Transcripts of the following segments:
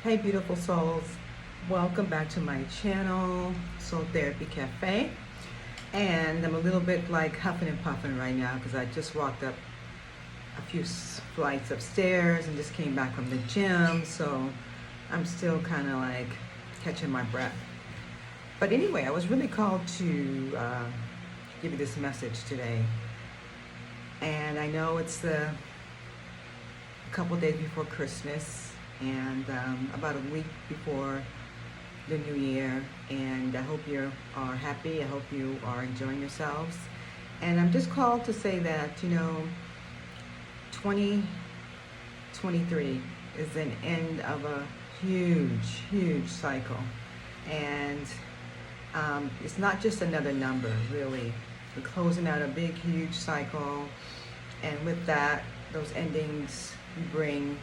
Hey beautiful souls, welcome back to my channel, Soul Therapy Cafe. And I'm a little bit like huffing and puffing right now because I just walked up a few flights of stairs and just came back from the gym, so I'm still kind of like catching my breath. But anyway, I was really called to give you this message today. And I know it's a couple days before Christmas and about a week before the new year, and I hope you are happy. I hope you are enjoying yourselves. And I'm just called to say that 2023 is an end of a huge cycle, and it's not just another number, really. We're closing out a big huge cycle, and with that, those endings bring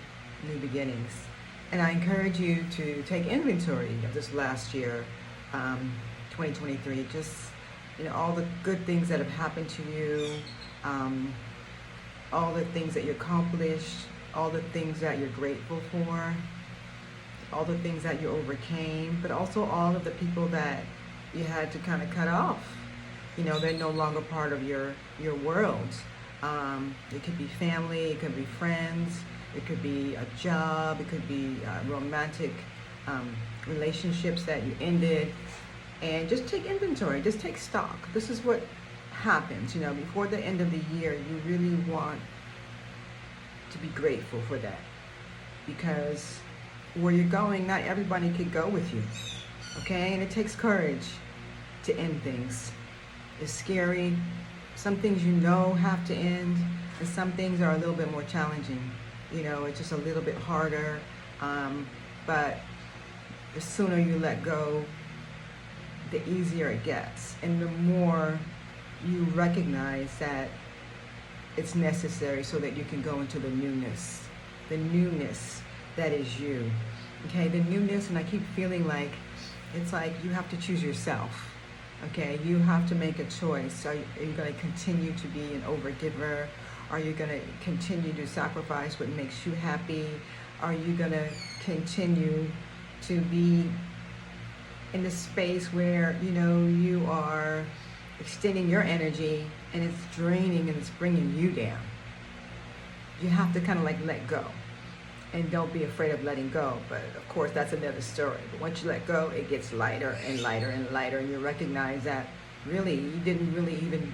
new beginnings. And I encourage you to take inventory of this last year, 2023. Just all the good things that have happened to you, all the things that you accomplished, all the things that you're grateful for, all the things that you overcame, but also all of the people that you had to kind of cut off. They're no longer part of your world. It could be family, it could be friends, it could be a job, it could be romantic relationships that you ended. And just take inventory, just take stock. This is what happens, before the end of the year. You really want to be grateful for that, because where you're going, not everybody could go with you, okay? And it takes courage to end things. It's scary. Some things have to end, and some things are a little bit more challenging. It's just a little bit harder, but the sooner you let go, the easier it gets, and the more you recognize that it's necessary so that you can go into the newness that is you, okay? The newness, and I keep feeling like it's like you have to choose yourself. Okay, you have to make a choice. Are you going to continue to be an overgiver? Are you going to continue to sacrifice what makes you happy? Are you going to continue to be in the space where, you are extending your energy and it's draining and it's bringing you down? You have to kind of like let go. And don't be afraid of letting go. But of course, that's another story. But once you let go, it gets lighter and lighter and lighter. And you recognize that really, you didn't really even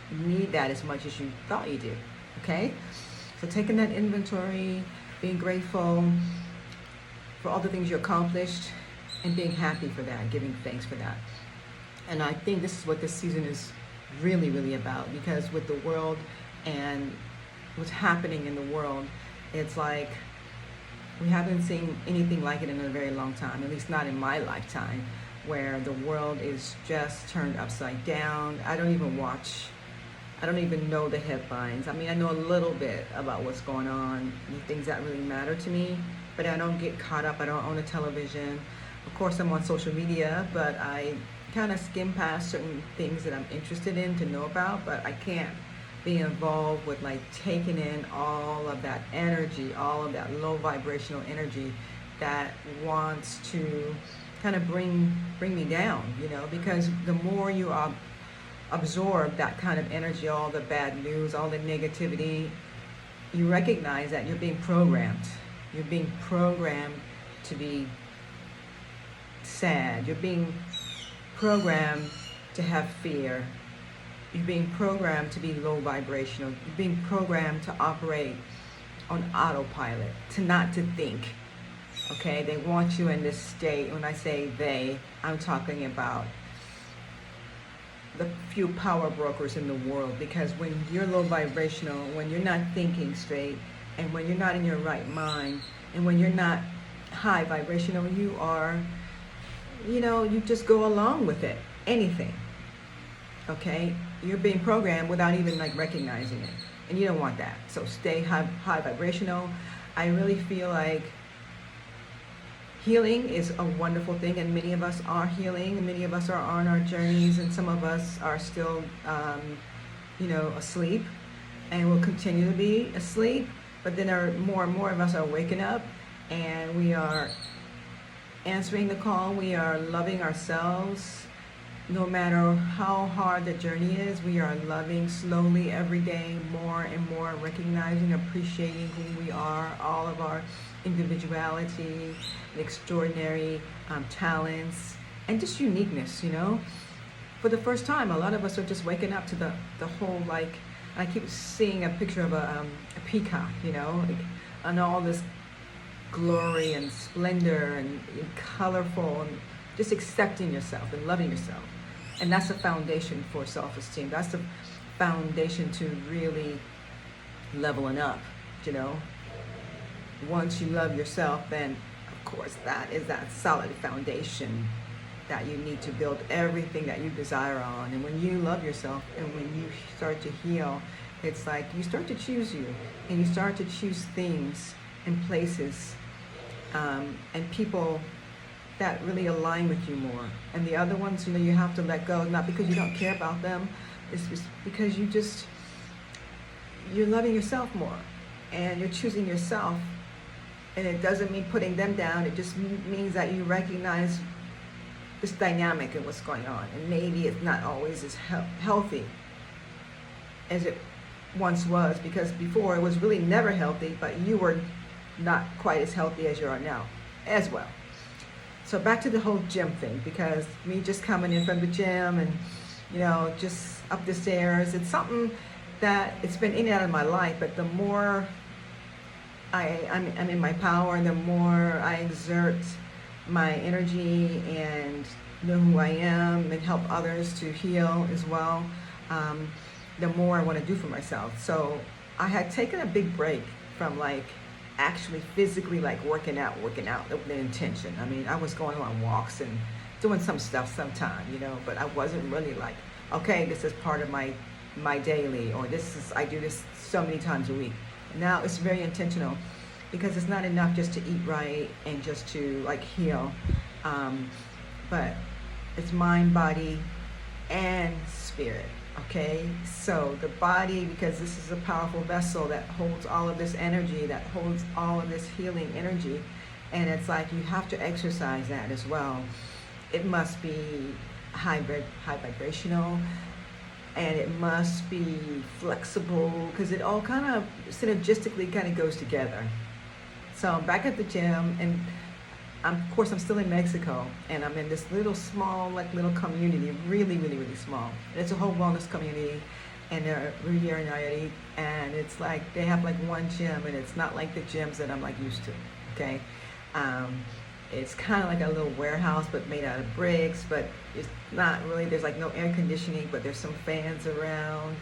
need that as much as you thought you did. Okay? So taking that inventory, being grateful for all the things you accomplished, and being happy for that, giving thanks for that. And I think this is what this season is really about. Because with the world and what's happening in the world, it's like we haven't seen anything like it in a very long time, at least not in my lifetime, where the world is just turned upside down. I don't even know the headlines. I mean, I know a little bit about what's going on, the things that really matter to me, but I don't get caught up. I don't own a television. Of course, I'm on social media, but I kind of skim past certain things that I'm interested in to know about, but I can't be involved with like taking in all of that energy, all of that low vibrational energy that wants to kind of bring me down, because the more you absorb that kind of energy, all the bad news, all the negativity, you recognize that you're being programmed. You're being programmed to be sad. You're being programmed to have fear. You're being programmed to be low vibrational. You're being programmed to operate on autopilot, not to think. Okay, they want you in this state. When I say they, I'm talking about the few power brokers in the world. Because when you're low vibrational, when you're not thinking straight, and when you're not in your right mind, and when you're not high vibrational, you are, you just go along with it, anything. Okay, you're being programmed without even like recognizing it, and you don't want that. So stay high vibrational. I really feel like healing is a wonderful thing, and many of us are healing, and many of us are on our journeys, and some of us are still asleep, and will continue to be asleep. But then more and more of us are waking up, and we are answering the call. We are loving ourselves. No matter how hard the journey is, we are loving slowly every day, more and more, recognizing, appreciating who we are, all of our individuality, extraordinary talents, and just uniqueness, you know. For the first time, a lot of us are just waking up to the whole, like, I keep seeing a picture of a peacock, you know, like, and all this glory and splendor and colorful, and just accepting yourself and loving yourself. And that's the foundation for self-esteem. That's the foundation to really leveling up, you know. Once you love yourself, then of course that is that solid foundation that you need to build everything that you desire on. And when you love yourself and when you start to heal, it's like you start to choose you, and you start to choose things and places and people that really align with you more. And the other ones, you know, you have to let go, not because you don't care about them, it's just because you're loving yourself more, and you're choosing yourself. And it doesn't mean putting them down, it just means that you recognize this dynamic and what's going on. And maybe it's not always as healthy as it once was, because before it was really never healthy, but you were not quite as healthy as you are now as well. So back to the whole gym thing, because me just coming in from the gym and, you know, just up the stairs, it's something that it's been in and out of my life, but the more I'm in my power, and the more I exert my energy and know who I am and help others to heal as well, the more I want to do for myself. So I had taken a big break from like actually physically like working out with the intention. I mean, I was going on walks and doing some stuff sometime, you know, but I wasn't really like, okay, this is part of my daily, or I do this so many times a week. Now it's very intentional, because it's not enough just to eat right and just to like heal, but it's mind, body, and spirit. Okay, so the body, because this is a powerful vessel that holds all of this energy, that holds all of this healing energy, and it's like you have to exercise that as well. It must be high vibrational, and it must be flexible, because it all kind of synergistically kind of goes together. So I'm back at the gym, and of course I'm still in Mexico, and I'm in this little small, like little community, really, really, really small. And it's a whole wellness community, and they're Riviera Nayarit, and it's like they have like one gym, and it's not like the gyms that I'm like used to. Okay, it's kind of like a little warehouse, but made out of bricks, but it's not really. There's like no air conditioning, but there's some fans around,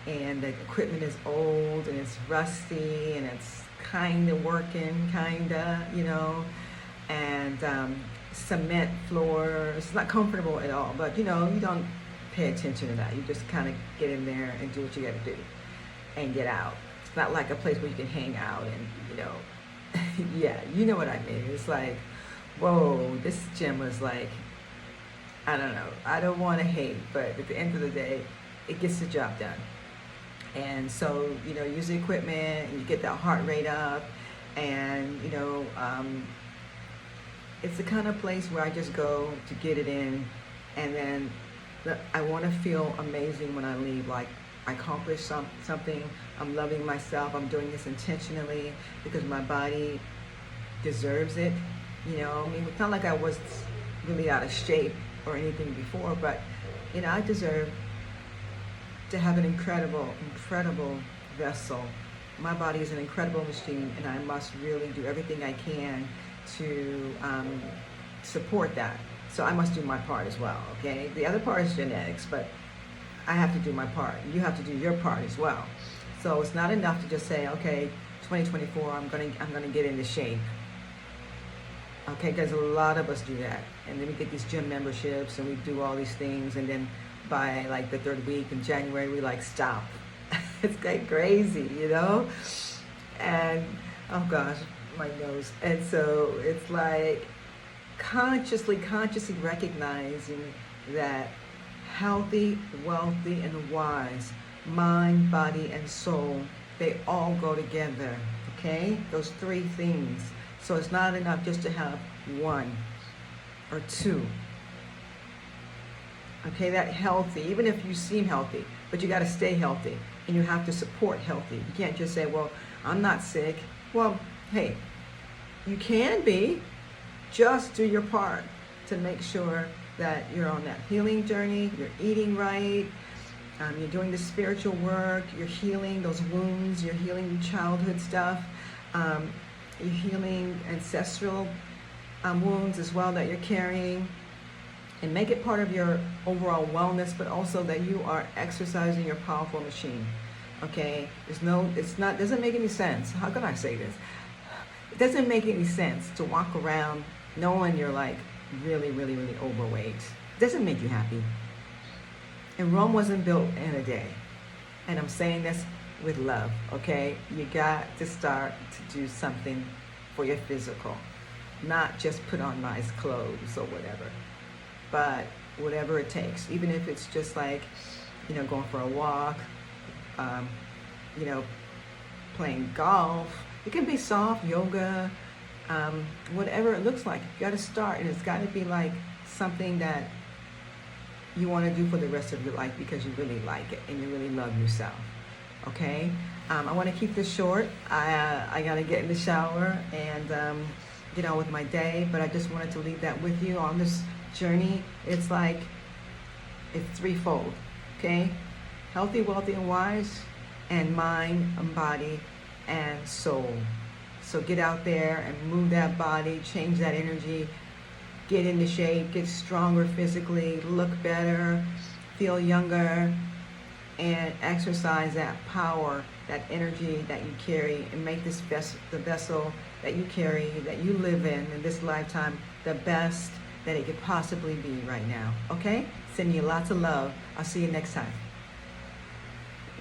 and the equipment is old and it's rusty, and it's kind of working, you know. And cement floors. It's not comfortable at all, but you know, you don't pay attention to that. You just kind of get in there and do what you got to do and get out. It's not like a place where you can hang out and, you know, yeah, you know what I mean. It's like, whoa, this gym was like, I don't know, I don't want to hate, but at the end of the day, it gets the job done. And so, you know, use the equipment and you get that heart rate up, and, you know, it's the kind of place where I just go to get it in, and then I want to feel amazing when I leave, like I accomplished something, I'm loving myself, I'm doing this intentionally because my body deserves it, you know. I mean, it's not like I was really out of shape or anything before, but, you know, I deserve to have an incredible vessel. My body is an incredible machine, and I must really do everything I can to support that. So I must do my part as well, okay? The other part is genetics, but I have to do my part. You have to do your part as well. So it's not enough to just say, okay, 2024, I'm gonna get into shape. Okay, because a lot of us do that. And then we get these gym memberships and we do all these things, and then by like the third week in January, we like stop. It's like crazy, you know? And oh gosh, my nose. And so it's like consciously recognizing that healthy, wealthy, and wise mind, body, and soul, they all go together. Okay, those three things. So it's not enough just to have one or two. Okay, that healthy, even if you seem healthy, but you got to stay healthy, and you have to support healthy. You can't just say, well, I'm not sick. Well, hey, you can be. Just do your part to make sure that you're on that healing journey, you're eating right, you're doing the spiritual work, you're healing those wounds, you're healing childhood stuff, you're healing ancestral wounds as well that you're carrying, and make it part of your overall wellness, but also that you are exercising your powerful machine. Okay, doesn't make any sense. How can I say this? It doesn't make any sense to walk around knowing you're like really, really, really overweight. It doesn't make you happy. And Rome wasn't built in a day. And I'm saying this with love, okay? You got to start to do something for your physical. Not just put on nice clothes or whatever. But whatever it takes. Even if it's just like, going for a walk, playing golf. It can be soft yoga, whatever it looks like. You got to start, and it's got to be like something that you want to do for the rest of your life because you really like it and you really love yourself. Okay, I want to keep this short. I got to get in the shower and get on with my day, but I just wanted to leave that with you on this journey. It's threefold. Okay, healthy, wealthy, and wise, and mind, and body, and soul. So get out there and move that body, change that energy, get into shape, get stronger physically, look better, feel younger, and exercise that power, that energy that you carry, and make this the vessel that you carry, that you live in this lifetime, the best that it could possibly be right now. Okay? Sending you lots of love. I'll see you next time.